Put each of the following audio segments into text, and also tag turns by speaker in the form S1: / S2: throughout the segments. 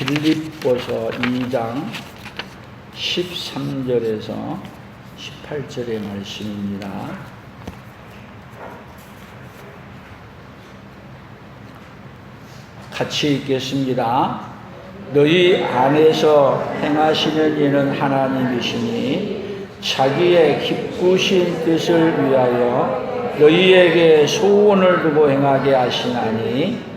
S1: 빌립보서 2장 13절에서 18절의 말씀입니다. 같이 읽겠습니다. 너희 안에서 행하시는 이는 하나님이시니 자기의 기쁘신 뜻을 위하여 너희에게 소원을 두고 행하게 하시나니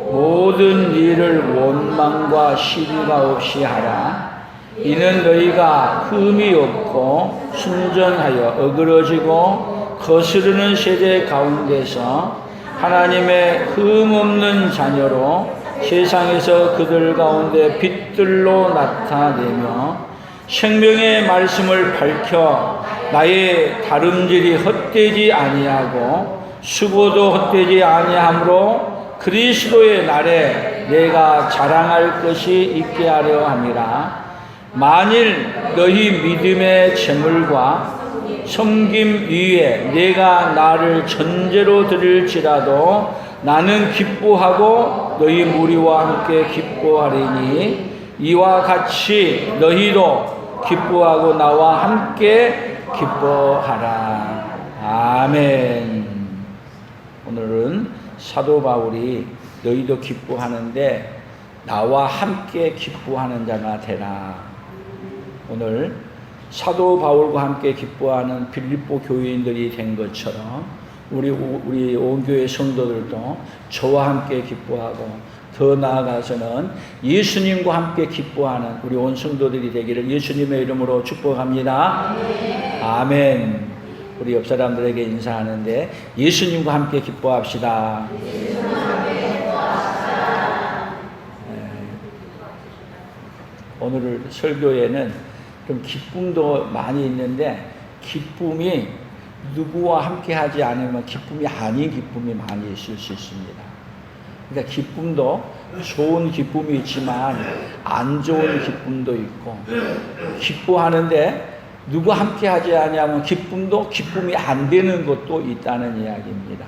S1: 모든 일을 원망과 시비가 없이 하라. 이는 너희가 흠이 없고 순전하여 어그러지고 거스르는 세대 가운데서 하나님의 흠 없는 자녀로 세상에서 그들 가운데 빛들로 나타내며 생명의 말씀을 밝혀 나의 다름질이 헛되지 아니하고 수고도 헛되지 아니하므로 그리스도의 날에 내가 자랑할 것이 있게 하려 함이라. 만일 너희 믿음의 재물과 섬김 위에 내가 나를 전제로 드릴지라도 나는 기뻐하고 너희 무리와 함께 기뻐하리니 이와 같이 너희도 기뻐하고 나와 함께 기뻐하라. 아멘. 오늘은 사도 바울이 너희도 기뻐하는데 나와 함께 기뻐하는 자가 되라. 오늘 사도 바울과 함께 기뻐하는 빌립보 교인들이 된 것처럼 우리 온 교회 성도들도 저와 함께 기뻐하고 더 나아가서는 예수님과 함께 기뻐하는 우리 온 성도들이 되기를 예수님의 이름으로 축복합니다. 아멘. 우리 옆 사람들에게 인사하는데 예수님과 함께 기뻐합시다. 오늘 설교에는 좀 기쁨도 많이 있는데 기쁨이 누구와 함께 하지 않으면 기쁨이 아닌 기쁨이 많이 있을 수 있습니다. 그러니까 기쁨도 좋은 기쁨이 있지만 안 좋은 기쁨도 있고 기뻐하는데 누구 함께 하지 않으면 기쁨이 안 되는 것도 있다는 이야기입니다.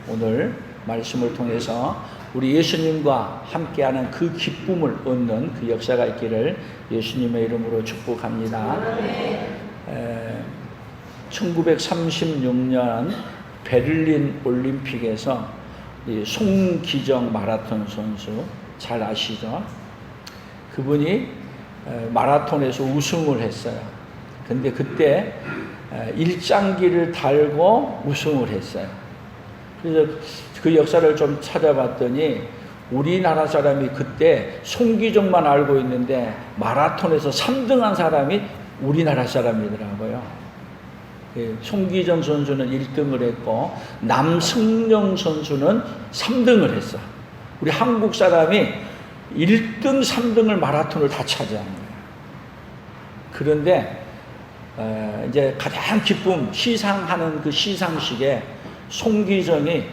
S1: 오늘 말씀을 통해서 우리 예수님과 함께하는 그 기쁨을 얻는 그 역사가 있기를 예수님의 이름으로 축복합니다. 1936년 베를린 올림픽에서 송기정 마라톤 선수 잘 아시죠? 그분이 마라톤에서 우승을 했어요. 근데 그때 일장기를 달고 우승을 했어요. 그래서 그 역사를 좀 찾아봤더니 우리나라 사람이 그때 송기정만 알고 있는데 마라톤에서 3등한 사람이 우리나라 사람이더라고요. 송기정 선수는 1등을 했고 남승영 선수는 3등을 했어. 우리 한국 사람이 1등, 3등을 마라톤을 다 차지한 거예요. 그런데 이제 가장 기쁨 시상하는 그 시상식에 송기정이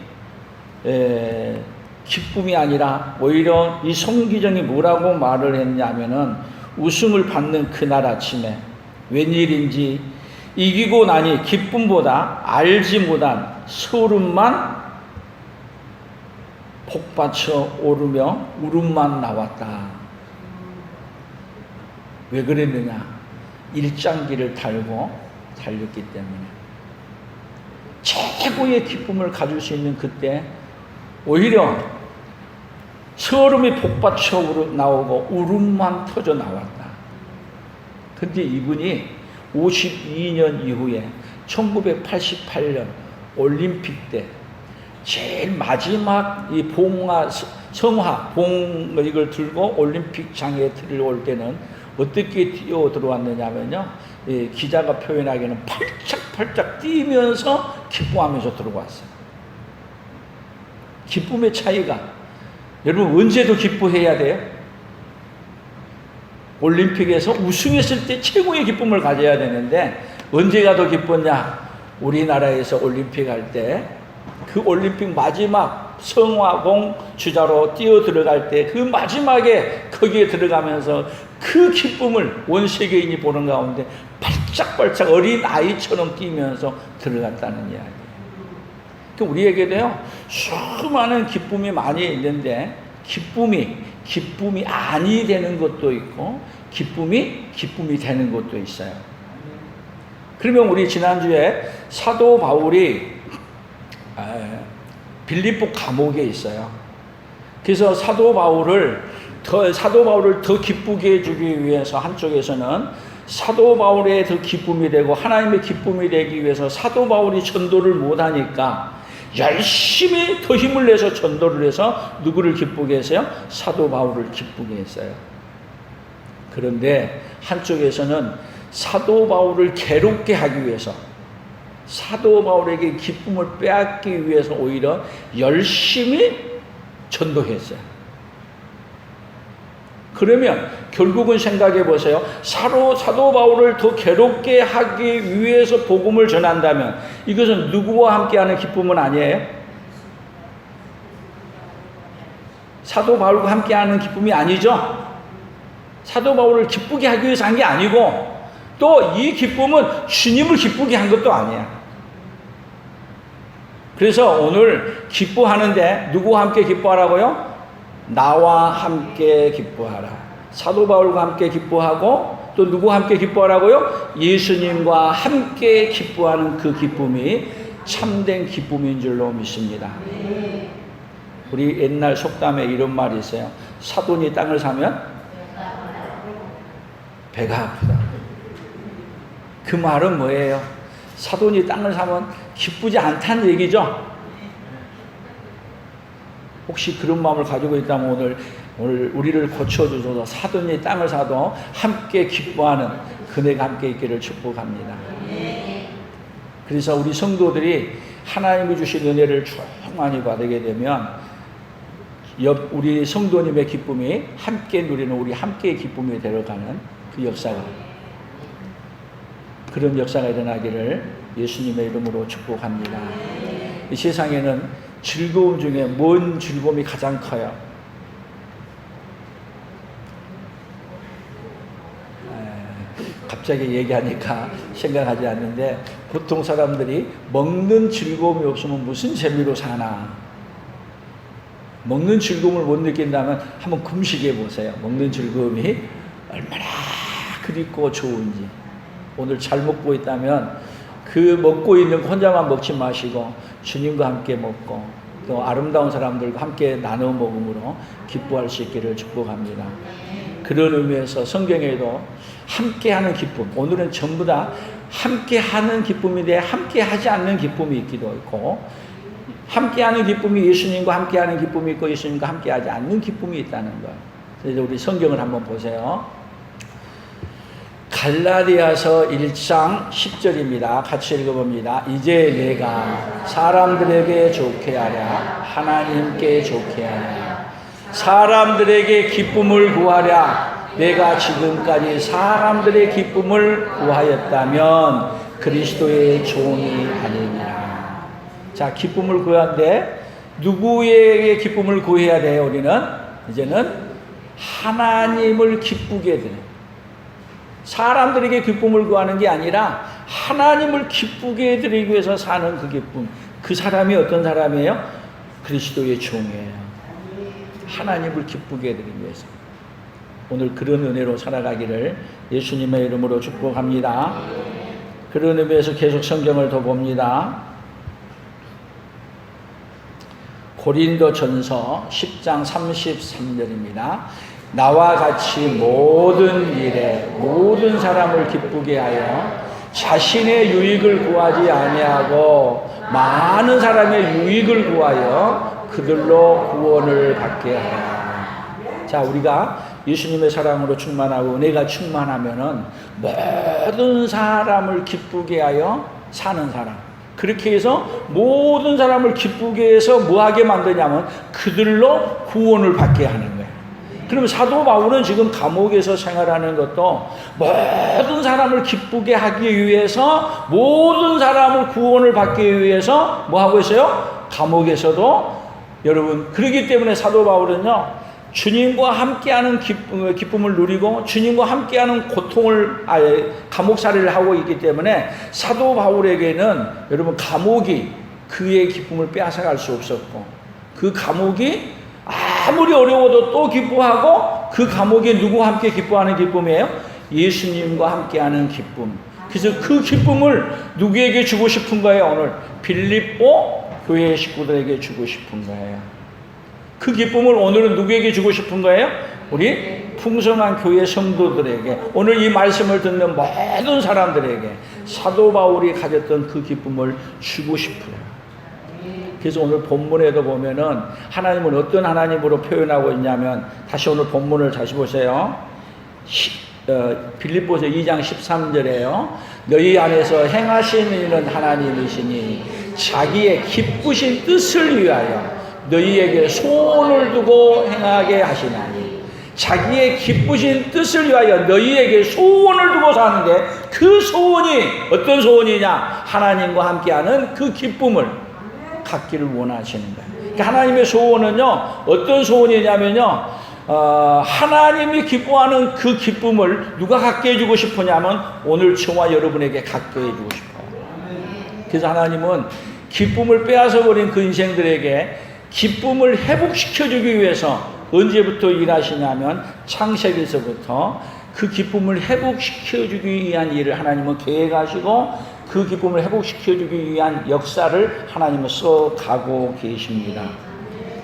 S1: 기쁨이 아니라 오히려 이 송기정이 뭐라고 말을 했냐면은 우승을 받는 그날 아침에 웬일인지 이기고 나니 기쁨보다 알지 못한 소름만 복받쳐 오르며 울음만 나왔다. 왜 그랬느냐? 일장기를 달고 달렸기 때문에 최고의 기쁨을 가질 수 있는 그때 오히려 소름이 복받쳐 나오고 울음만 터져 나왔다. 근데 이분이 52년 이후에 1988년 올림픽 때 제일 마지막 이 성화 이걸 들고 올림픽장에 들어올 때는 어떻게 뛰어 들어왔느냐면요, 기자가 표현하기에는 팔짝팔짝 뛰면서 기뻐하면서 들어왔어요. 기쁨의 차이가, 여러분 언제도 기뻐해야 돼요? 올림픽에서 우승했을 때 최고의 기쁨을 가져야 되는데 언제가 더 기뻤냐? 우리나라에서 올림픽 할 때 그 올림픽 마지막 성화봉 주자로 뛰어 들어갈 때 그 마지막에 거기에 들어가면서 그 기쁨을 온 세계인이 보는 가운데 발짝발짝 어린 아이처럼 뛰면서 들어갔다는 이야기예요. 그러니까 우리에게도요 수많은 기쁨이 많이 있는데 기쁨이 기쁨이 아니 되는 것도 있고 기쁨이 되는 것도 있어요. 그러면 우리 지난주에 사도 바울이 빌립보 감옥에 있어요. 그래서 사도 바울을 더 기쁘게 해주기 위해서 한쪽에서는 사도 바울의 더 기쁨이 되고 하나님의 기쁨이 되기 위해서 사도 바울이 전도를 못하니까 열심히 더 힘을 내서 전도를 해서 누구를 기쁘게 했어요? 사도 바울을 기쁘게 했어요. 그런데 한쪽에서는 사도 바울을 괴롭게 하기 위해서 사도 바울에게 기쁨을 빼앗기 위해서 오히려 열심히 전도했어요. 그러면 결국은 생각해 보세요. 사도 바울을 더 괴롭게 하기 위해서 복음을 전한다면 이것은 누구와 함께하는 기쁨은 아니에요? 사도 바울과 함께하는 기쁨이 아니죠. 사도 바울을 기쁘게 하기 위해서 한 게 아니고 또 이 기쁨은 주님을 기쁘게 한 것도 아니야. 그래서 오늘 기뻐하는데 누구와 함께 기뻐하라고요? 나와 함께 기뻐하라. 사도 바울과 함께 기뻐하고 또 누구와 함께 기뻐하라고요? 예수님과 함께 기뻐하는 그 기쁨이 참된 기쁨인 줄로 믿습니다. 우리 옛날 속담에 이런 말이 있어요. 사돈이 땅을 사면 배가 아프다. 그 말은 뭐예요? 사돈이 땅을 사면 기쁘지 않다는 얘기죠. 혹시 그런 마음을 가지고 있다면 오늘 우리를 고쳐주셔서 사돈이 땅을 사도 함께 기뻐하는 그네가 함께 있기를 축복합니다. 그래서 우리 성도들이 하나님이 주신 은혜를 충만히 받게 되면 우리 성도님의 기쁨이 함께 누리는 우리 함께의 기쁨이 되어가는 그런 역사가 일어나기를 예수님의 이름으로 축복합니다. 이 세상에는 즐거움 중에 뭔 즐거움이 가장 커요? 갑자기 얘기하니까 생각하지 않는데 보통 사람들이 먹는 즐거움이 없으면 무슨 재미로 사나? 먹는 즐거움을 못 느낀다면 한번 금식해 보세요. 먹는 즐거움이 얼마나 그립고 좋은지. 오늘 잘 먹고 있다면 그 먹고 있는 거 혼자만 먹지 마시고 주님과 함께 먹고 또 아름다운 사람들과 함께 나눠 먹음으로 기뻐할 수 있기를 축복합니다. 그런 의미에서 성경에도 함께하는 기쁨, 오늘은 전부 다 함께하는 기쁨인데 함께하지 않는 기쁨이 있기도 있고 함께하는 기쁨이 예수님과 함께하는 기쁨이 있고 예수님과 함께하지 않는 기쁨이 있다는 것. 그래서 우리 성경을 한번 보세요. 갈라디아서 1장 10절입니다. 같이 읽어봅니다. 이제 내가 사람들에게 좋게 하랴 하나님께 좋게 하랴 사람들에게 기쁨을 구하랴 내가 지금까지 사람들의 기쁨을 구하였다면 그리스도의 종이 아니니라. 자, 기쁨을 구하는데 누구에게 기쁨을 구해야 돼요? 우리는 이제는 하나님을 기쁘게 되는, 사람들에게 기쁨을 구하는 게 아니라 하나님을 기쁘게 해드리기 위해서 사는 그 기쁨. 그 사람이 어떤 사람이에요? 그리스도의 종이에요. 하나님을 기쁘게 해드리기 위해서. 오늘 그런 은혜로 살아가기를 예수님의 이름으로 축복합니다. 그런 의미에서 계속 성경을 더 봅니다. 고린도전서 10장 33절입니다. 나와 같이 모든 일에 모든 사람을 기쁘게 하여 자신의 유익을 구하지 아니하고 많은 사람의 유익을 구하여 그들로 구원을 받게 하라. 자, 우리가 예수님의 사랑으로 충만하고 은혜가 충만하면은 모든 사람을 기쁘게 하여 사는 사람. 그렇게 해서 모든 사람을 기쁘게 해서 뭐하게 만드냐면 그들로 구원을 받게 하는 거예요. 그럼 사도 바울은 지금 감옥에서 생활하는 것도 모든 사람을 기쁘게 하기 위해서, 모든 사람을 구원을 받기 위해서 뭐 하고 있어요? 감옥에서도. 여러분, 그렇기 때문에 사도 바울은요, 주님과 함께하는 기쁨을 누리고 주님과 함께하는 고통을, 감옥살이를 하고 있기 때문에 사도 바울에게는 여러분 감옥이 그의 기쁨을 빼앗아갈 수 없었고, 그 감옥이 아무리 어려워도 또 기뻐하고, 그 감옥에 누구와 함께 기뻐하는 기쁨이에요? 예수님과 함께하는 기쁨. 그래서 그 기쁨을 누구에게 주고 싶은 거예요? 오늘 빌립보 교회 식구들에게 주고 싶은 거예요. 그 기쁨을 오늘은 누구에게 주고 싶은 거예요? 우리 풍성한 교회 성도들에게, 오늘 이 말씀을 듣는 모든 사람들에게 사도 바울이 가졌던 그 기쁨을 주고 싶어요. 그래서 오늘 본문에도 보면은 하나님은 어떤 하나님으로 표현하고 있냐면, 다시 오늘 본문을 다시 보세요. 빌립보서 2장 13절에요. 너희 안에서 행하시는 일은 하나님이시니 자기의 기쁘신 뜻을 위하여 너희에게 소원을 두고 행하게 하시나니. 자기의 기쁘신 뜻을 위하여 너희에게 소원을 두고 사는데, 그 소원이 어떤 소원이냐? 하나님과 함께하는 그 기쁨을 갖기를 원하시는 거예요. 그러니까 하나님의 소원은요, 어떤 소원이냐면요, 하나님이 기뻐하는 그 기쁨을 누가 갖게 해주고 싶으냐면 오늘 저와 여러분에게 갖게 해주고 싶어요. 그래서 하나님은 기쁨을 빼앗아버린 그 인생들에게 기쁨을 회복시켜주기 위해서 언제부터 일하시냐면 창세기에서부터 그 기쁨을 회복시켜주기 위한 일을 하나님은 계획하시고, 그 기쁨을 회복시켜주기 위한 역사를 하나님은 써가고 계십니다.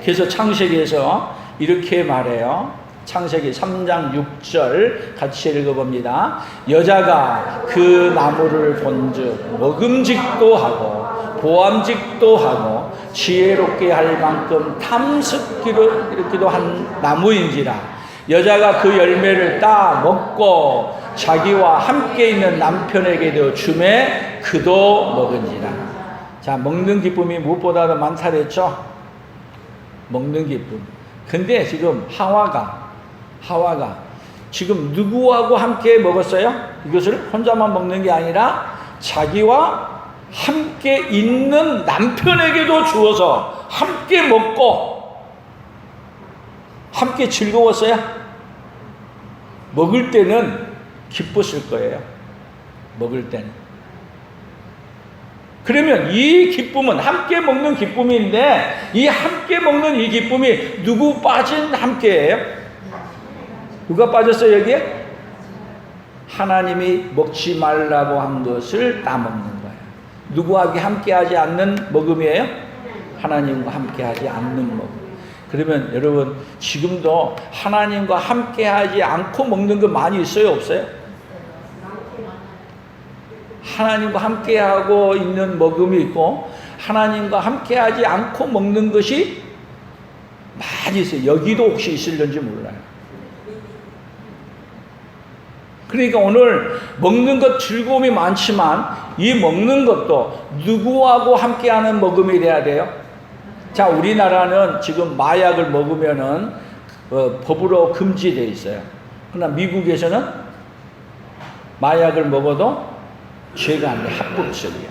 S1: 그래서 창세기에서 이렇게 말해요. 창세기 3장 6절 같이 읽어봅니다. 여자가 그 나무를 본즉 먹음직도 하고 보암직도 하고 지혜롭게 할 만큼 탐스럽기도 한 나무인지라. 여자가 그 열매를 따 먹고 자기와 함께 있는 남편에게도 주매 그도 먹은지라. 자, 먹는 기쁨이 무엇보다도 많다 그랬죠? 먹는 기쁨. 근데 지금 하와가 지금 누구하고 함께 먹었어요? 이것을 혼자만 먹는 게 아니라 자기와 함께 있는 남편에게도 주어서 함께 먹고 함께 즐거웠어요? 먹을 때는 기뻤을 거예요. 먹을 때는. 그러면 이 기쁨은 함께 먹는 기쁨인데, 이 함께 먹는 이 기쁨이 누구 빠진 함께예요? 누가 빠졌어요 여기에? 하나님이 먹지 말라고 한 것을 따먹는 거예요. 누구와 함께하지 않는 먹음이에요? 하나님과 함께하지 않는 먹음. 그러면 여러분 지금도 하나님과 함께하지 않고 먹는 거 많이 있어요, 없어요? 하나님과 함께하고 있는 먹음이 있고, 하나님과 함께하지 않고 먹는 것이 많이 있어요. 여기도 혹시 있을런지 몰라요. 그러니까 오늘 먹는 것 즐거움이 많지만 이 먹는 것도 누구하고 함께하는 먹음이 돼야 돼요? 자, 우리나라는 지금 마약을 먹으면은 법으로 금지되어 있어요. 그러나 미국에서는 마약을 먹어도 죄가 안 돼. 합법적이야.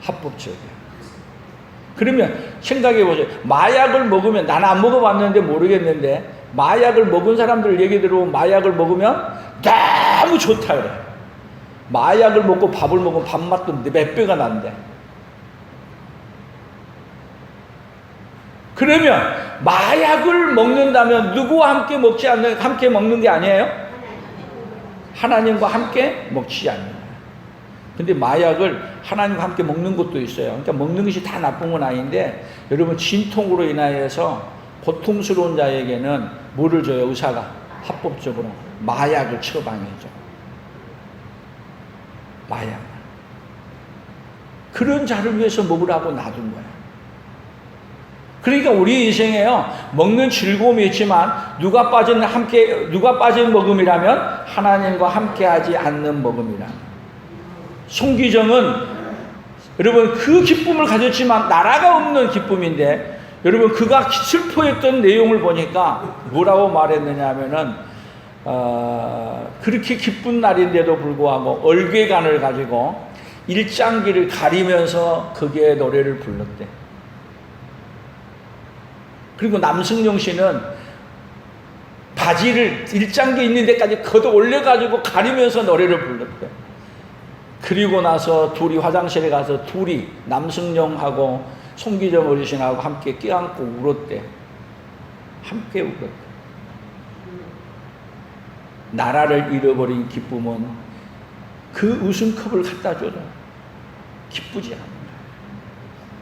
S1: 합법적이야. 그러면 생각해 보세요. 마약을 먹으면, 나는 안 먹어봤는데 모르겠는데, 마약을 먹은 사람들 얘기 들어보면 마약을 먹으면 너무 좋다 그래. 마약을 먹고 밥을 먹으면 밥맛도 몇 배가 난대. 그러면 마약을 먹는다면 누구와 함께 먹지 않는, 함께 먹는 게 아니에요? 하나님과 함께 먹지 않는 거예요. 근데 마약을 하나님과 함께 먹는 것도 있어요. 그러니까 먹는 것이 다 나쁜 건 아닌데, 여러분 진통으로 인하여서 고통스러운 자에게는 뭐를 줘요? 의사가 합법적으로 마약을 처방해줘. 마약. 그런 자를 위해서 먹으라고 놔둔 거야. 그러니까 우리 인생에요, 먹는 즐거움이 있지만 누가 빠진 먹음이라면 하나님과 함께하지 않는 먹음이라. 송기정은 여러분 그 기쁨을 가졌지만 나라가 없는 기쁨인데, 여러분 그가 슬퍼했던 내용을 보니까 뭐라고 말했느냐 하면은 그렇게 기쁜 날인데도 불구하고 얼궤간을 가지고 일장기를 가리면서 거기에 노래를 불렀대. 그리고 남승용 씨는 바지를 일장기 있는 데까지 걷어 올려가지고 가리면서 노래를 불렀대. 그리고 나서 둘이 화장실에 가서 둘이 남승용하고 송기정 어르신하고 함께 껴안고 울었대. 함께 울었대. 나라를 잃어버린 기쁨은 그 우승컵을 갖다 줘도 기쁘지 않습니다.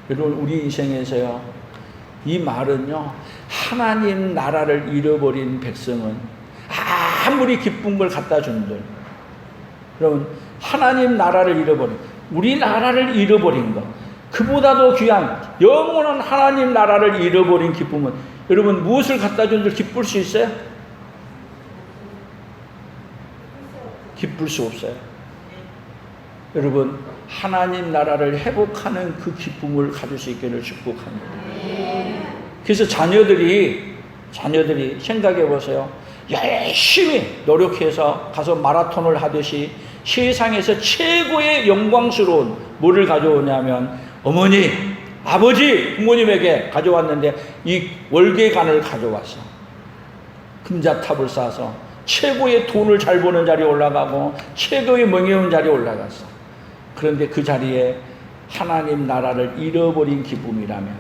S1: 여러분, 우리 인생에서요, 이 말은요, 하나님 나라를 잃어버린 백성은 아무리 기쁜 걸 갖다 준들, 여러분, 하나님 나라를 잃어버린, 우리 나라를 잃어버린 것, 그보다도 귀한 영원한 하나님 나라를 잃어버린 기쁨은, 여러분, 무엇을 갖다 준들 기쁠 수 있어요? 기쁠 수 없어요. 여러분, 하나님 나라를 회복하는 그 기쁨을 가질 수 있기를 축복합니다. 그래서 자녀들이 생각해 보세요. 열심히 노력해서 가서 마라톤을 하듯이 세상에서 최고의 영광스러운 뭐를 가져오냐면, 어머니, 아버지, 부모님에게 가져왔는데 이 월계관을 가져왔어. 금자탑을 쌓아서 최고의 돈을 잘 버는 자리에 올라가고 최고의 명예로운 자리에 올라갔어. 그런데 그 자리에 하나님 나라를 잃어버린 기쁨이라면,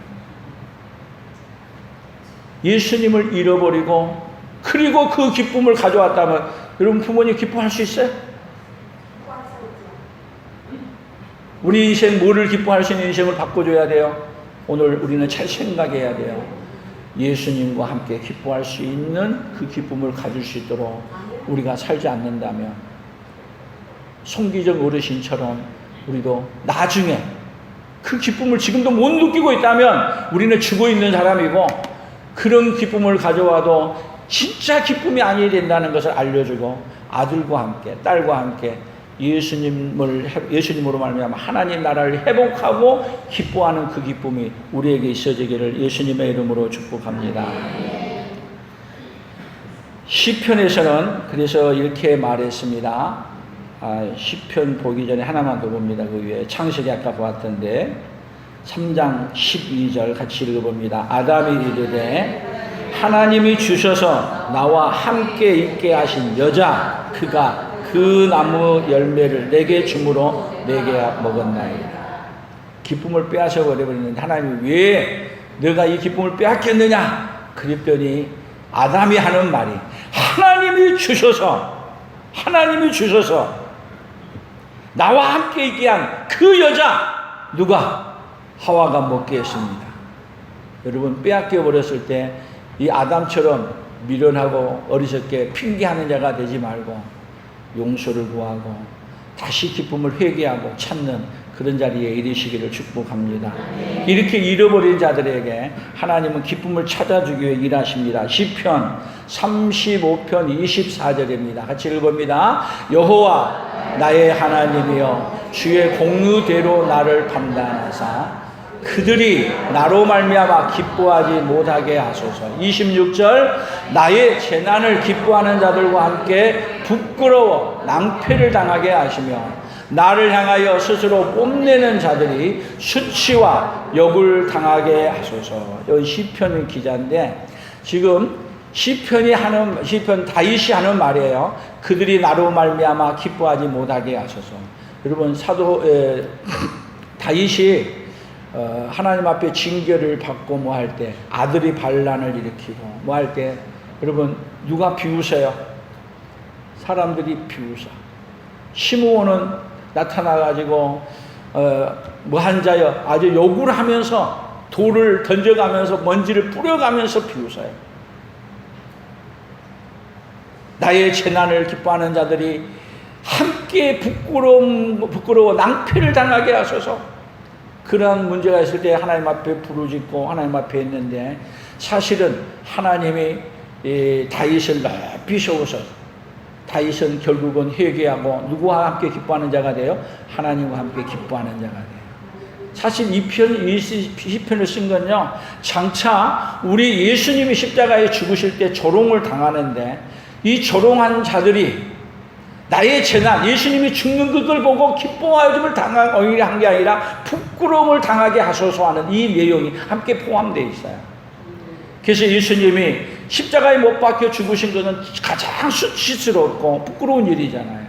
S1: 예수님을 잃어버리고 그리고 그 기쁨을 가져왔다면, 여러분, 부모님 기뻐할 수 있어요? 우리 인생 뭐를 기뻐할 수 있는 인생을 바꿔줘야 돼요? 오늘 우리는 잘 생각해야 돼요. 예수님과 함께 기뻐할 수 있는 그 기쁨을 가질 수 있도록 우리가 살지 않는다면, 송기정 어르신처럼 우리도 나중에 그 기쁨을 지금도 못 느끼고 있다면 우리는 죽어 있는 사람이고, 그런 기쁨을 가져와도 진짜 기쁨이 아니어야 된다는 것을 알려주고, 아들과 함께 딸과 함께 예수님으로 말미암아 하나님 나라를 회복하고 기뻐하는 그 기쁨이 우리에게 있어지기를 예수님의 이름으로 축복합니다. 시편에서는 그래서 이렇게 말했습니다. 시편 보기 전에 하나만 더 봅니다. 그 위에 창세기 아까 보았던데 3장 12절 같이 읽어봅니다. 아담이 이르되 하나님이 주셔서 나와 함께 있게 하신 여자, 그가 그 나무 열매를 내게 주므로 내게 먹었나이다. 기쁨을 빼앗아 버려버리는데 하나님이 왜 너가 이 기쁨을 빼앗겼느냐? 그랬더니 아담이 하는 말이, 하나님이 주셔서 나와 함께 있게 한 그 여자, 누가? 하와가 먹게 했습니다. 여러분, 빼앗겨 버렸을 때 이 아담처럼 미련하고 어리석게 핑계하는 자가 되지 말고 용서를 구하고 다시 기쁨을 회개하고 찾는 그런 자리에 이르시기를 축복합니다. 이렇게 잃어버린 자들에게 하나님은 기쁨을 찾아주기 위해 일하십니다. 시편 35편 24절입니다. 같이 읽어봅니다. 여호와 나의 하나님이여, 주의 공의대로 나를 판단하사 그들이 나로 말미암아 기뻐하지 못하게 하소서. 26절 나의 재난을 기뻐하는 자들과 함께 부끄러워 낭패를 당하게 하시며 나를 향하여 스스로 뽐내는 자들이 수치와 역을 당하게 하소서. 여기 시편 기자인데 지금 시편 다윗이 하는 말이에요. 그들이 나로 말미암아 기뻐하지 못하게 하소서. 여러분, 다윗이 하나님 앞에 징계를 받고 뭐 할 때, 아들이 반란을 일으키고 뭐 할 때, 여러분, 누가 비웃어요? 사람들이 비웃어. 시므온은 나타나가지고 뭐 한 자여, 아주 욕을 하면서 돌을 던져가면서 먼지를 뿌려가면서 비웃어요. 나의 재난을 기뻐하는 자들이 함께 부끄러워 낭패를 당하게 하소서. 그러한 문제가 있을 때 하나님 앞에 부르짖고 하나님 앞에 있는데, 사실은 하나님이 다윗을 높이 세우셔서 다윗은 결국은 회개하고 누구와 함께 기뻐하는 자가 돼요? 하나님과 함께 기뻐하는 자가 돼요. 사실 이 시편을 쓴 건요, 장차 우리 예수님이 십자가에 죽으실 때 조롱을 당하는데, 이 조롱한 자들이 나의 재난, 예수님이 죽는 그걸 보고 기뻐하여짐을 당하게 한 게 아니라 부끄러움을 당하게 하소서 하는 이 내용이 함께 포함되어 있어요. 그래서 예수님이 십자가에 못 박혀 죽으신 것은 가장 수치스럽고 부끄러운 일이잖아요.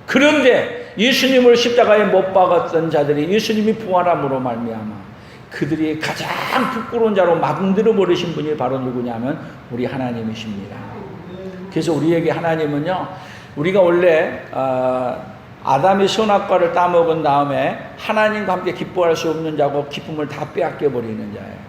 S1: 그런데 예수님을 십자가에 못 박았던 자들이 예수님이 부활함으로 말미암아 그들이 가장 부끄러운 자로 만들어 버리신 분이 바로 누구냐면 우리 하나님이십니다. 그래서 우리에게 하나님은요, 우리가 원래 아담이 선악과를 따먹은 다음에 하나님과 함께 기뻐할 수 없는 자고 기쁨을 다 빼앗겨 버리는 자예요.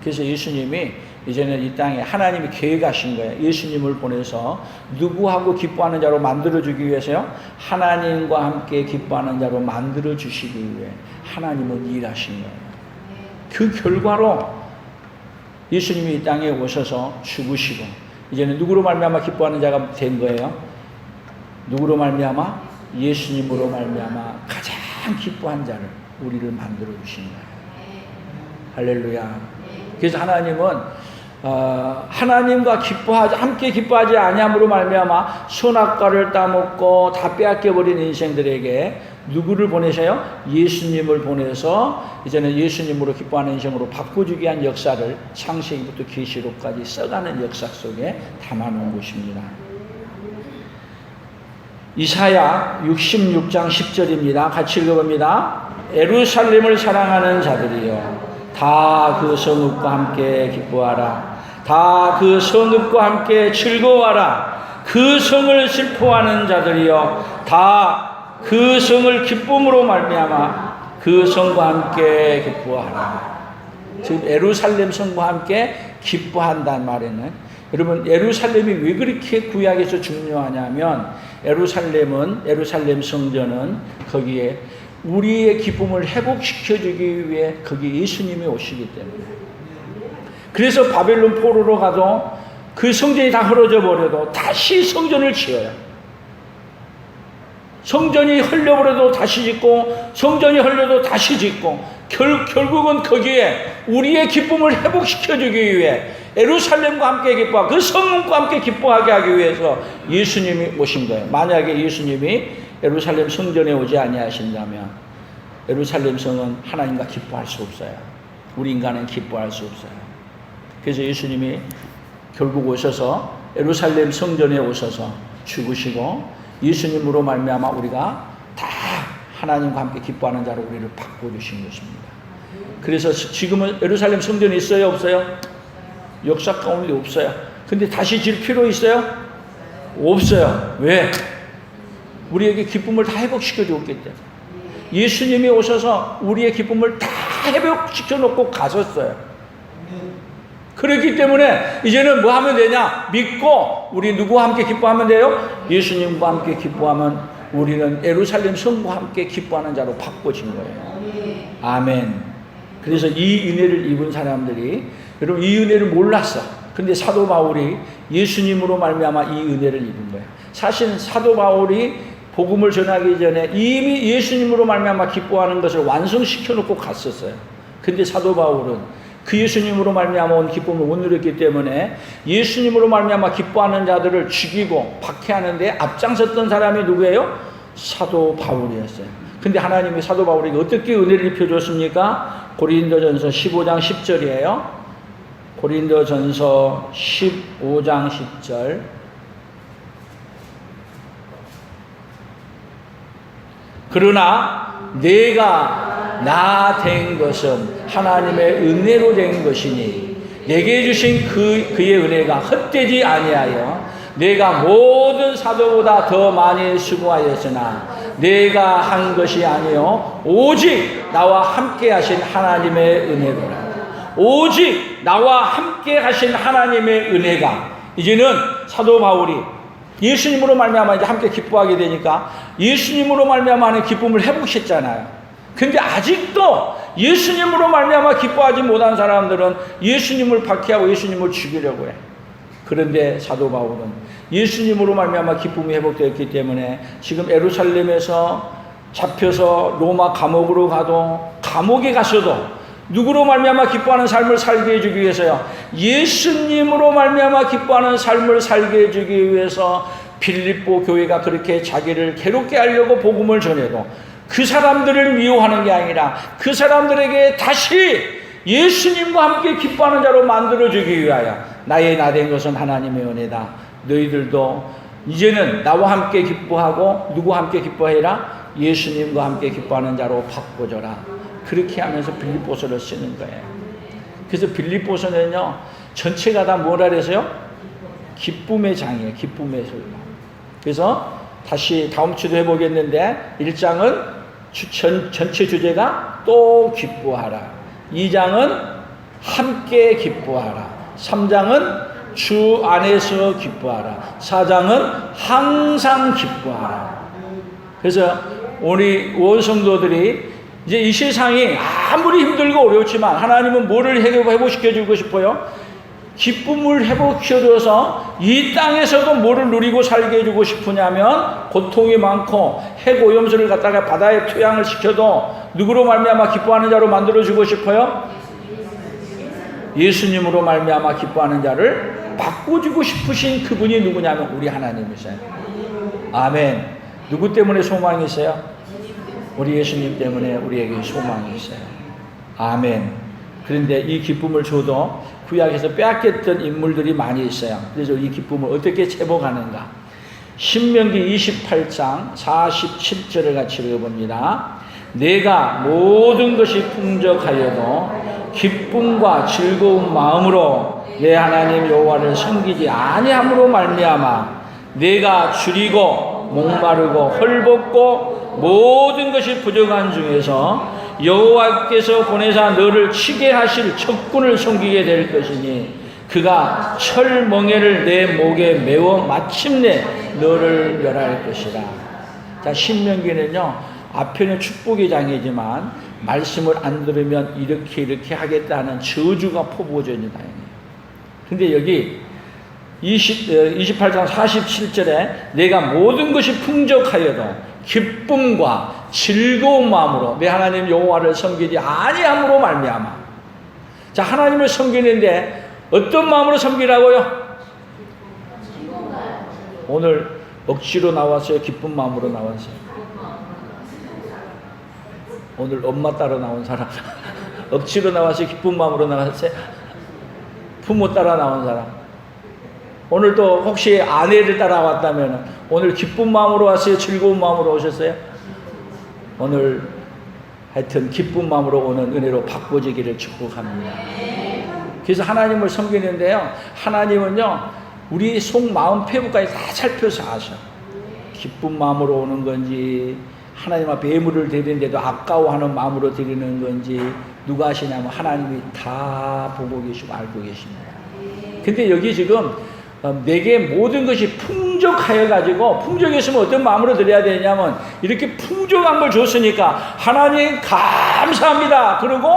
S1: 그래서 예수님이 이제는 이 땅에 하나님이 계획하신 거예요. 예수님을 보내서 누구하고 기뻐하는 자로 만들어주기 위해서요, 하나님과 함께 기뻐하는 자로 만들어주시기 위해 하나님은 일하신 거예요. 그 결과로 예수님이 이 땅에 오셔서 죽으시고 이제는 누구로 말미암아 기뻐하는 자가 된 거예요? 누구로 말미암아? 예수님으로 말미암아 가장 기뻐한 자를 우리를 만들어 주신 거예요. 할렐루야. 그래서 하나님은 하나님과 함께 기뻐하지 아니함으로 말미암아 선악과를 따먹고 다 빼앗겨 버린 인생들에게 누구를 보내셔요? 예수님을 보내서 이제는 예수님으로 기뻐하는 인생으로 바꿔주기 위한 역사를 창세기부터 계시록까지 써가는 역사 속에 담아놓은 것입니다. 이사야 66장 10절입니다. 같이 읽어봅니다. 예루살렘을 사랑하는 자들이여 다 그 성읍과 함께 기뻐하라. 다 그 성읍과 함께 즐거워하라. 그 성을 슬퍼하는 자들이여 다 그 성을 기쁨으로 말미암아 그 성과 함께 기뻐하라. 지금 예루살렘 성과 함께 기뻐한다는 말에는, 여러분 예루살렘이 왜 그렇게 구약에서 중요하냐면 예루살렘 성전은 거기에 우리의 기쁨을 회복시켜주기 위해 거기 예수님이 오시기 때문에, 그래서 바벨론 포로로 가도 그 성전이 다 헐어져 버려도 다시 성전을 지어요. 성전이 헐려버려도 다시 짓고 성전이 헐려도 다시 짓고 결국은 거기에 우리의 기쁨을 회복시켜주기 위해 예루살렘과 함께 기뻐하고 그 성문과 함께 기뻐하게 하기 위해서 예수님이 오신 거예요. 만약에 예수님이 예루살렘 성전에 오지 아니하신다면 예루살렘 성은 하나님과 기뻐할 수 없어요. 우리 인간은 기뻐할 수 없어요. 그래서 예수님이 결국 오셔서 예루살렘 성전에 오셔서 죽으시고 예수님으로 말미암아 우리가 다 하나님과 함께 기뻐하는 자로 우리를 바꿔주신 것입니다. 그래서 지금은 예루살렘 성전이 있어요, 없어요? 역사 가운데 없어요. 근데 다시 질 필요 있어요? 없어요. 왜? 우리에게 기쁨을 다 회복시켜 줬기 때문에. 예수님이 오셔서 우리의 기쁨을 다 회복시켜 놓고 가셨어요. 그렇기 때문에 이제는 뭐 하면 되냐? 믿고 우리 누구와 함께 기뻐하면 돼요? 예수님과 함께 기뻐하면 우리는 예루살렘 성과 함께 기뻐하는 자로 바꿔진 거예요. 아멘. 그래서 이 은혜를 입은 사람들이, 여러분 이 은혜를 몰랐어. 근데 사도 바울이 예수님으로 말미암아 이 은혜를 입은 거예요. 사실 사도 바울이 복음을 전하기 전에 이미 예수님으로 말미암아 기뻐하는 것을 완성시켜 놓고 갔었어요. 근데 사도 바울은 그 예수님으로 말미암아 온 기쁨을 못 누렸기 때문에 예수님으로 말미암아 기뻐하는 자들을 죽이고 박해하는데 앞장섰던 사람이 누구예요? 사도 바울이었어요. 근데 하나님이 사도 바울에게 어떻게 은혜를 입혀줬습니까? 고린도전서 15장 10절이에요. 고린도전서 15장 10절. 그러나 내가 나 된 것은 하나님의 은혜로 된 것이니 내게 주신 그의 은혜가 헛되지 아니하여 내가 모든 사도보다 더 많이 수고하였으나 내가 한 것이 아니요 오직 나와 함께 하신 하나님의 은혜로라. 오직 나와 함께 하신 하나님의 은혜가, 이제는 사도 바울이 예수님으로 말미암아 이제 함께 기뻐하게 되니까 예수님으로 말미암아 하는 기쁨을 회복했잖아요. 근데 아직도 예수님으로 말미암아 기뻐하지 못한 사람들은 예수님을 박해하고 예수님을 죽이려고 해. 그런데 사도 바울은 예수님으로 말미암아 기쁨이 회복되었기 때문에 지금 예루살렘에서 잡혀서 로마 감옥으로 가도, 감옥에 가서도 누구로 말미암아 기뻐하는 삶을 살게 해주기 위해서요, 예수님으로 말미암아 기뻐하는 삶을 살게 해주기 위해서 빌립보 교회가 그렇게 자기를 괴롭게 하려고 복음을 전해도 그 사람들을 미워하는 게 아니라 그 사람들에게 다시 예수님과 함께 기뻐하는 자로 만들어주기 위하여 나의 나 된 것은 하나님의 은혜다. 너희들도 이제는 나와 함께 기뻐하고 누구와 함께 기뻐해라? 예수님과 함께 기뻐하는 자로 바꿔줘라. 그렇게 하면서 빌립보서를 쓰는 거예요. 그래서 빌립보서는요, 전체가 다 뭐라 그래서요? 기쁨의 장이에요. 기쁨의 설교. 그래서 다시 다음 주도 해보겠는데 1장은 전체 주제가 또 기뻐하라. 2장은 함께 기뻐하라. 3장은 주 안에서 기뻐하라. 4장은 항상 기뻐하라. 그래서 우리 원성도들이 이제 이 세상이 아무리 힘들고 어렵지만 하나님은 뭐를 회복시켜주고 싶어요? 기쁨을 회복시켜줘서 이 땅에서도 뭐를 누리고 살게 해주고 싶으냐면 고통이 많고 해고염수를 갖다가 바다에 투양을 시켜도 누구로 말미암아 기뻐하는 자로 만들어주고 싶어요? 예수님으로 말미암아 기뻐하는 자를 바꿔주고 싶으신 그분이 누구냐면 우리 하나님이세요. 아멘. 누구 때문에 소망이 있어요? 우리 예수님 때문에 우리에게 소망이 있어요. 아멘. 그런데 이 기쁨을 줘도 구약에서 빼앗겼던 인물들이 많이 있어요. 그래서 이 기쁨을 어떻게 회복하는가? 신명기 28장 47절을 같이 읽어봅니다. 내가 모든 것이 풍족하여도 기쁨과 즐거운 마음으로 내 하나님 여호와를 섬기지 아니함으로 말미암아 내가 줄이고 목마르고 헐벗고 모든 것이 부족한 중에서 여호와께서 보내사 너를 치게 하실 적군을 섬기게 될 것이니 그가 철멍에를 내 목에 메워 마침내 너를 멸할 것이라. 자, 신명기는요, 앞에는 축복의 장이지만 말씀을 안 들으면 이렇게 하겠다는 저주가 포부어집니다. 근데 여기 28장 47절에 내가 모든 것이 풍족하여도 기쁨과 즐거운 마음으로 내 하나님 여호와를 섬기지 아니함으로 말미암아. 자, 하나님을 섬기는데 어떤 마음으로 섬기라고요? 오늘 억지로 나왔어요? 기쁜 마음으로 나왔어요? 오늘 엄마 따라 나온 사람 억지로 나왔어요? 기쁜 마음으로 나왔어요? 부모 따라 나온 사람? 오늘 또 혹시 아내를 따라왔다면 오늘 기쁜 마음으로 왔어요? 즐거운 마음으로 오셨어요? 오늘 하여튼 기쁜 마음으로 오는 은혜로 바꿔지기를 축복합니다. 그래서 하나님을 섬기는데요, 하나님은요 우리 속 마음 피부까지 다 살펴서 아셔. 기쁜 마음으로 오는 건지 하나님 앞에 예물을 드리는데도 아까워하는 마음으로 드리는 건지 누가 아시냐면 하나님이 다 보고 계시고 알고 계십니다. 근데 여기 지금 내게 모든 것이 풍족하여 가지고, 풍족했으면 어떤 마음으로 드려야 되냐면 이렇게 풍족한 걸 줬으니까 하나님 감사합니다. 그리고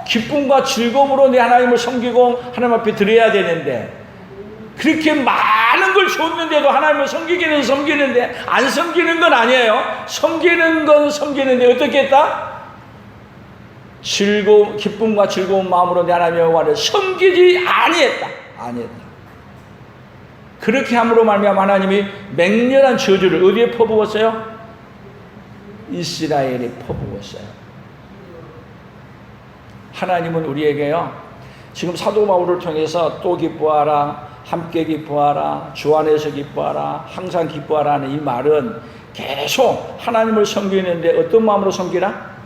S1: 기쁨과 즐거움으로 내 하나님을 섬기고 하나님 앞에 드려야 되는데, 그렇게 많은 걸 줬는데도 하나님을 섬기기는 섬기는데 안 섬기는 건 아니에요. 섬기는 건 섬기는데 어떻게 했다? 기쁨과 즐거운 마음으로 내 하나님의 여호와를 섬기지 아니했다. 그렇게 함으로 말미암아 하나님이 맹렬한 저주를 어디에 퍼부었어요? 이스라엘에 퍼부었어요. 하나님은 우리에게요, 지금 사도 바울을 통해서 또 기뻐하라, 함께 기뻐하라, 주 안에서 기뻐하라, 항상 기뻐하라는 이 말은 계속 하나님을 섬기는데 어떤 마음으로 섬기라?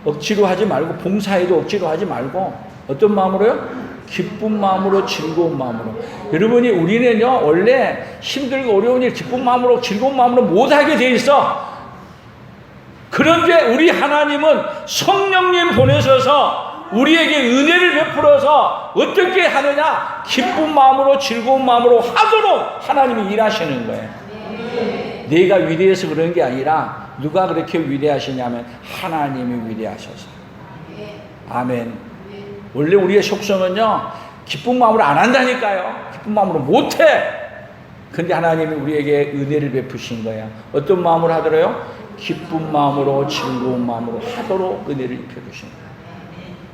S1: 억지로 하지 말고, 봉사에도 억지로 하지 말고 어떤 마음으로요? 기쁜 마음으로, 즐거운 마음으로. 여러분이, 우리는요 원래 힘들고 어려운 일 기쁜 마음으로 즐거운 마음으로 못하게 돼 있어. 그런데 우리 하나님은 성령님 보내셔서 우리에게 은혜를 베풀어서 어떻게 하느냐? 기쁜 마음으로 즐거운 마음으로 하도록 하나님이 일하시는 거예요. 내가 위대해서 그런 게 아니라 누가 그렇게 위대하시냐면 하나님이 위대하셔서. 아멘. 원래 우리의 속성은요, 기쁜 마음으로 안 한다니까요. 기쁜 마음으로 못해. 근데 하나님이 우리에게 은혜를 베푸신 거야. 어떤 마음으로 하더라요? 기쁜 마음으로, 즐거운 마음으로 하도록 은혜를 입혀주신 거야.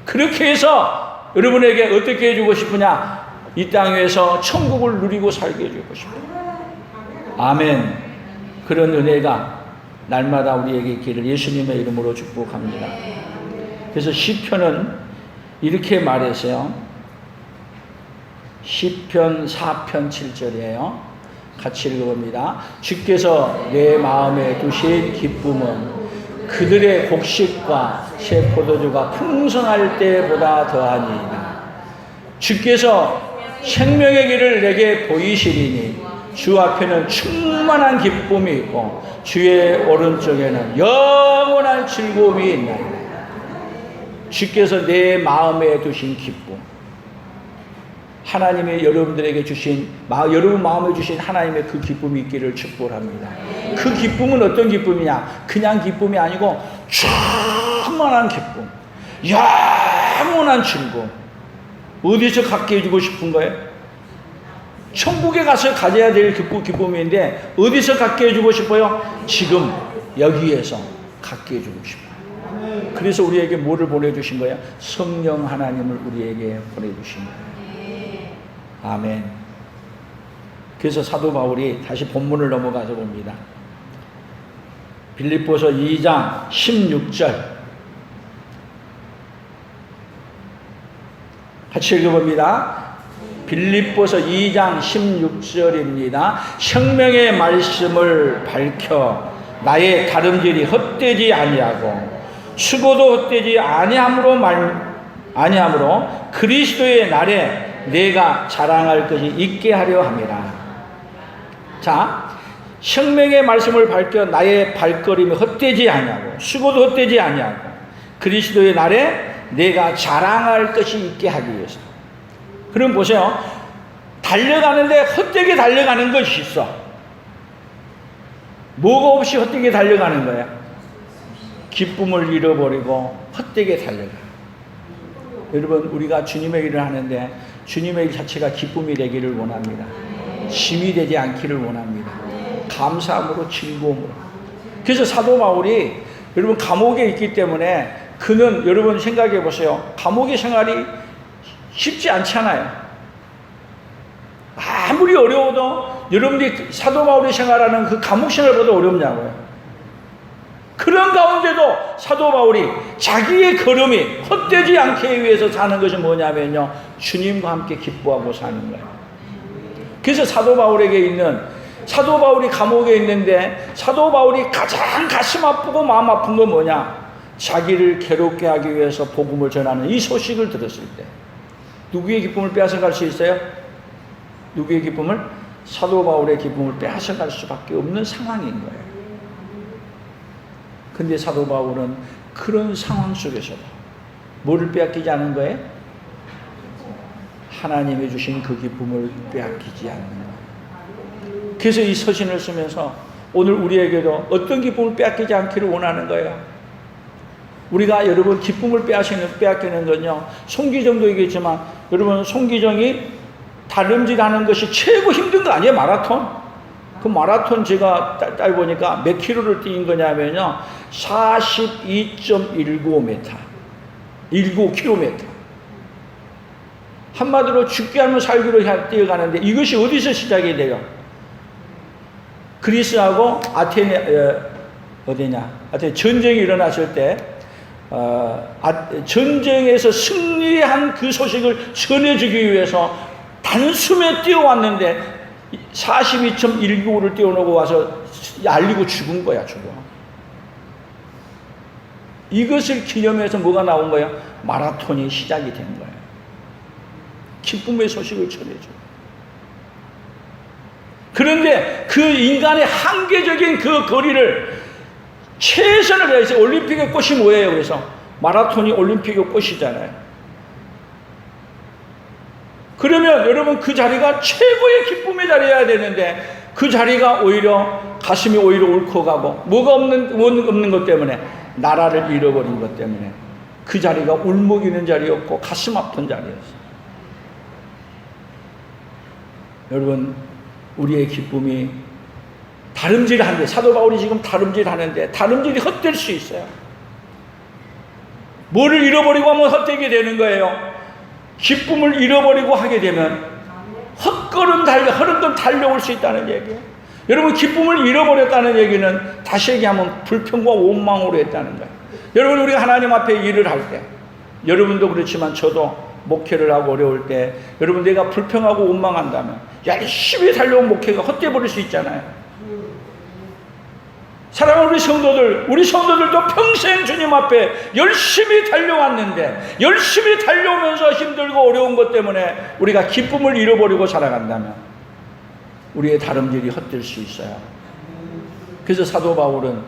S1: 그렇게 해서 여러분에게 어떻게 해주고 싶으냐? 이 땅에서 천국을 누리고 살게 해주고 싶어요. 아멘. 그런 은혜가 날마다 우리에게 있기를 예수님의 이름으로 축복합니다. 그래서 시편은 이렇게 말했어요. 시편 4편 7절이에요. 같이 읽어봅니다. 주께서 내 마음에 두신 기쁨은 그들의 곡식과 새 포도주가 풍성할 때보다 더하니이다. 주께서 생명의 길을 내게 보이시리니 주 앞에는 충만한 기쁨이 있고 주의 오른쪽에는 영원한 즐거움이 있나이다. 주께서 내 마음에 두신 기쁨, 하나님이 여러분들에게 주신, 여러분 마음에 주신 하나님의 그 기쁨이 있기를 축복합니다. 그 기쁨은 어떤 기쁨이냐? 그냥 기쁨이 아니고 충만한 기쁨, 영원한 즐거움. 어디서 갖게 해주고 싶은 거예요? 천국에 가서 가져야 될 기쁨인데 어디서 갖게 해주고 싶어요? 지금 여기에서 갖게 해주고 싶어요. 그래서 우리에게 뭐를 보내주신 거예요? 성령 하나님을 우리에게 보내주신 거예요. 아멘. 그래서 사도 바울이 다시 본문을 넘어가서 봅니다. 빌립보서 2장 16절 같이 읽어봅니다. 빌립보서 2장 16절입니다. 생명의 말씀을 밝혀 나의 다름질이 헛되지 아니하고 수고도 헛되지 아니함으로 그리스도의 날에 내가 자랑할 것이 있게 하려 함이라. 자, 생명의 말씀을 밝혀 나의 발걸음이 헛되지 아니하고 수고도 헛되지 아니하고 그리스도의 날에 내가 자랑할 것이 있게 하기 위해서. 그럼 보세요. 달려가는데 헛되게 달려가는 것이 있어. 뭐가 없이 헛되게 달려가는 거야? 기쁨을 잃어버리고 헛되게 달려가. 여러분, 우리가 주님의 일을 하는데 주님의 일 자체가 기쁨이 되기를 원합니다. 짐이 되지 않기를 원합니다. 감사함으로, 즐거움으로. 그래서 사도 바울이 여러분 감옥에 있기 때문에 그는, 여러분 생각해 보세요. 감옥의 생활이 쉽지 않잖아요. 아무리 어려워도 여러분들이 사도 바울이 생활하는 그 감옥 생활보다 어렵냐고요. 그런 가운데도 사도 바울이 자기의 걸음이 헛되지 않게 위해서 사는 것이 뭐냐면요, 주님과 함께 기뻐하고 사는 거예요. 그래서 사도 바울이 감옥에 있는데 사도 바울이 가장 가슴 아프고 마음 아픈 건 뭐냐? 자기를 괴롭게 하기 위해서 복음을 전하는 이 소식을 들었을 때 누구의 기쁨을 빼앗아갈 수 있어요? 누구의 기쁨을? 사도 바울의 기쁨을 빼앗아갈 수밖에 없는 상황인 거예요. 근데 사도 바울은 그런 상황 속에서도 뭐를 빼앗기지 않은 거예요? 하나님이 주신 그 기쁨을 빼앗기지 않는 거예요. 그래서 이 서신을 쓰면서 오늘 우리에게도 어떤 기쁨을 빼앗기지 않기를 원하는 거예요. 우리가 여러분 기쁨을 빼앗기는 건요, 송기정도 얘기했지만 여러분 송기정이 다름질하는 것이 최고 힘든 거 아니에요? 마라톤? 그 마라톤 제가 따져보니까 몇 킬로를 뛴 거냐면요, 42.19m 19km. 한마디로 죽게 하면 살기로 뛰어가는데 이것이 어디서 시작이 돼요? 그리스하고 아테네 전쟁이 일어났을 때 전쟁에서 승리한 그 소식을 전해주기 위해서 단숨에 뛰어왔는데 42.195를 뛰어놓고 와서 알리고 죽은 거야. 죽어. 이것을 기념해서 뭐가 나온 거야? 마라톤이 시작이 된 거예요. 기쁨의 소식을 전해줘. 그런데 그 인간의 한계적인 그 거리를 최선을 다해서, 올림픽의 꽃이 뭐예요? 그래서 마라톤이 올림픽의 꽃이잖아요. 그러면 여러분 그 자리가 최고의 기쁨의 자리여야 되는데 그 자리가 오히려 가슴이 오히려 울컥하고 뭐가 없는 것 때문에, 나라를 잃어버린 것 때문에 그 자리가 울먹이는 자리였고 가슴 아픈 자리였어요. 여러분, 우리의 기쁨이 다름질하는데, 사도 바울이 지금 다름질하는데 다름질이 헛될 수 있어요. 뭐를 잃어버리고 하면 헛되게 되는 거예요. 기쁨을 잃어버리고 하게 되면 헛걸음 달려올 수 있다는 얘기예요. 여러분, 기쁨을 잃어버렸다는 얘기는 다시 얘기하면 불평과 원망으로 했다는 거예요. 여러분, 우리가 하나님 앞에 일을 할 때, 여러분도 그렇지만 저도 목회를 하고 어려울 때, 여러분 내가 불평하고 원망한다면 열심히 달려온 목회가 헛되어버릴 수 있잖아요. 사랑하는 우리 성도들도 평생 주님 앞에 열심히 달려왔는데, 열심히 달려오면서 힘들고 어려운 것 때문에 우리가 기쁨을 잃어버리고 살아간다면 우리의 다름질이 헛될 수 있어요. 그래서 사도 바울은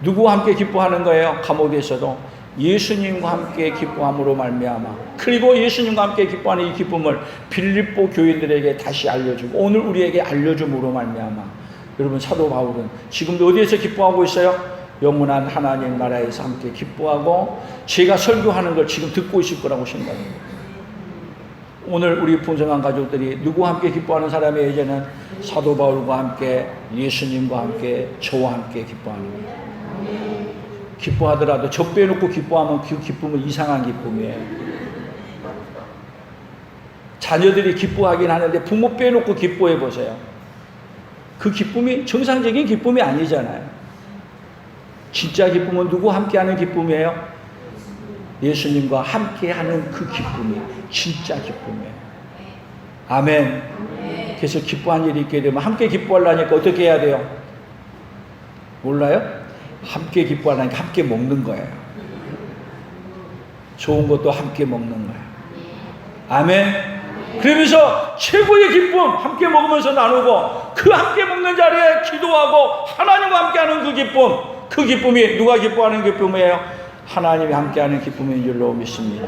S1: 누구와 함께 기뻐하는 거예요? 감옥에서도 예수님과 함께 기뻐함으로 말미암아, 그리고 예수님과 함께 기뻐하는 이 기쁨을 빌립보 교인들에게 다시 알려주고 오늘 우리에게 알려줌으로 말미암아, 여러분 사도 바울은 지금도 어디에서 기뻐하고 있어요? 영원한 하나님 나라에서 함께 기뻐하고 제가 설교하는 걸 지금 듣고 있을 거라고 생각합니다. 오늘 우리 풍성한 가족들이 누구와 함께 기뻐하는 사람이 이제는 사도 바울과 함께, 예수님과 함께, 저와 함께 기뻐하는 거예요. 기뻐하더라도 저 빼놓고 기뻐하면 그 기쁨은 이상한 기쁨이에요. 자녀들이 기뻐하긴 하는데 부모 빼놓고 기뻐해 보세요. 그 기쁨이 정상적인 기쁨이 아니잖아요. 진짜 기쁨은 누구와 함께하는 기쁨이에요? 예수님과 함께하는 그 기쁨이 진짜 기쁨이에요. 아멘. 그래서 기뻐한 일이 있게 되면 함께 기뻐하려니까 어떻게 해야 돼요? 몰라요? 함께 기뻐하려니까 함께 먹는 거예요. 좋은 것도 함께 먹는 거예요. 아멘. 그러면서 최고의 기쁨 함께 먹으면서 나누고, 그 함께 먹는 자리에 기도하고 하나님과 함께하는 그 기쁨, 그 기쁨이 누가 기뻐하는 기쁨이에요? 하나님이 함께하는 기쁨인 줄로 믿습니다.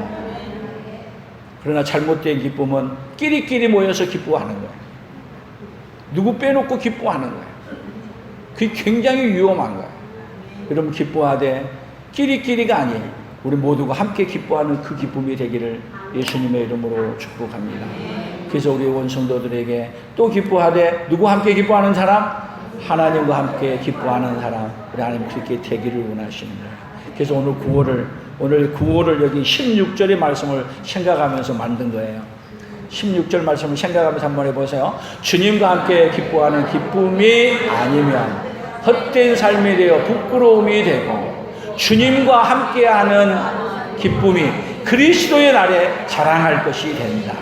S1: 그러나 잘못된 기쁨은 끼리끼리 모여서 기뻐하는 거예요. 누구 빼놓고 기뻐하는 거예요. 그게 굉장히 위험한 거예요. 여러분 기뻐하되 끼리끼리가 아니에요. 우리 모두가 함께 기뻐하는 그 기쁨이 되기를 예수님의 이름으로 축복합니다. 그래서 우리 원성도들에게 또 기뻐하되 누구와 함께 기뻐하는 사람? 하나님과 함께 기뻐하는 사람. 우리 하나님 그렇게 되기를 원하시는 거예요. 그래서 오늘 9월을 여기 16절의 말씀을 생각하면서 만든 거예요. 16절 말씀을 생각하면서 한번 해보세요. 주님과 함께 기뻐하는 기쁨이 아니면 헛된 삶이 되어 부끄러움이 되고, 주님과 함께하는 기쁨이 그리스도의 날에 자랑할 것이 된다.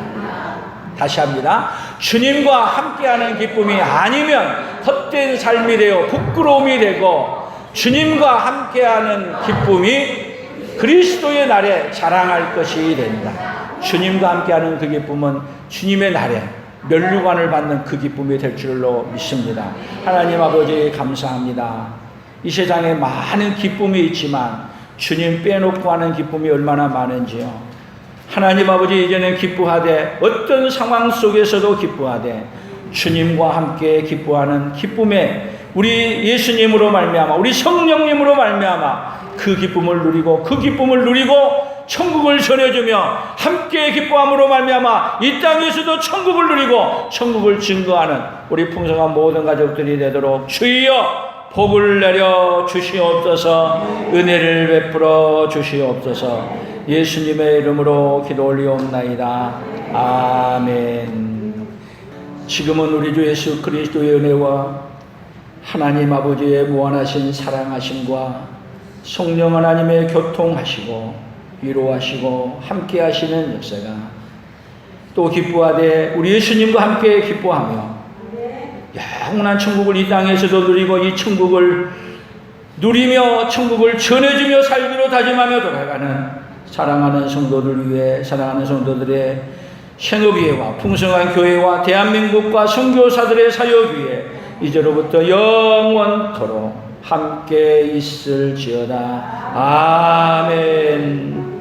S1: 다시 합니다. 주님과 함께하는 기쁨이 아니면 헛된 삶이 되어 부끄러움이 되고, 주님과 함께하는 기쁨이 그리스도의 날에 자랑할 것이 된다. 주님과 함께하는 그 기쁨은 주님의 날에 면류관을 받는 그 기쁨이 될 줄로 믿습니다. 하나님 아버지 감사합니다. 이 세상에 많은 기쁨이 있지만 주님 빼놓고 하는 기쁨이 얼마나 많은지요. 하나님 아버지 이제는 기뻐하되, 어떤 상황 속에서도 기뻐하되 주님과 함께 기뻐하는 기쁨에 우리 예수님으로 말미암아, 우리 성령님으로 말미암아 그 기쁨을 누리고, 그 기쁨을 누리고 천국을 전해주며 함께 기뻐함으로 말미암아 이 땅에서도 천국을 누리고 천국을 증거하는 우리 풍성한 모든 가족들이 되도록 주여 복을 내려 주시옵소서. 은혜를 베풀어 주시옵소서. 예수님의 이름으로 기도 올리옵나이다. 아멘. 지금은 우리 주 예수 그리스도의 은혜와 하나님 아버지의 무한하신 사랑하심과 성령 하나님의 교통하시고 위로하시고 함께 하시는 역사가, 또 기뻐하되 우리 예수님과 함께 기뻐하며 영원한 천국을 이 땅에서도 누리고 이 천국을 누리며 천국을 전해주며 살기로 다짐하며 돌아가는 사랑하는 성도들 위해, 사랑하는 성도들의 생업위회와 풍성한 교회와 대한민국과 선교사들의 사역 위에 이제로부터 영원토록 함께 있을지어다. 아멘.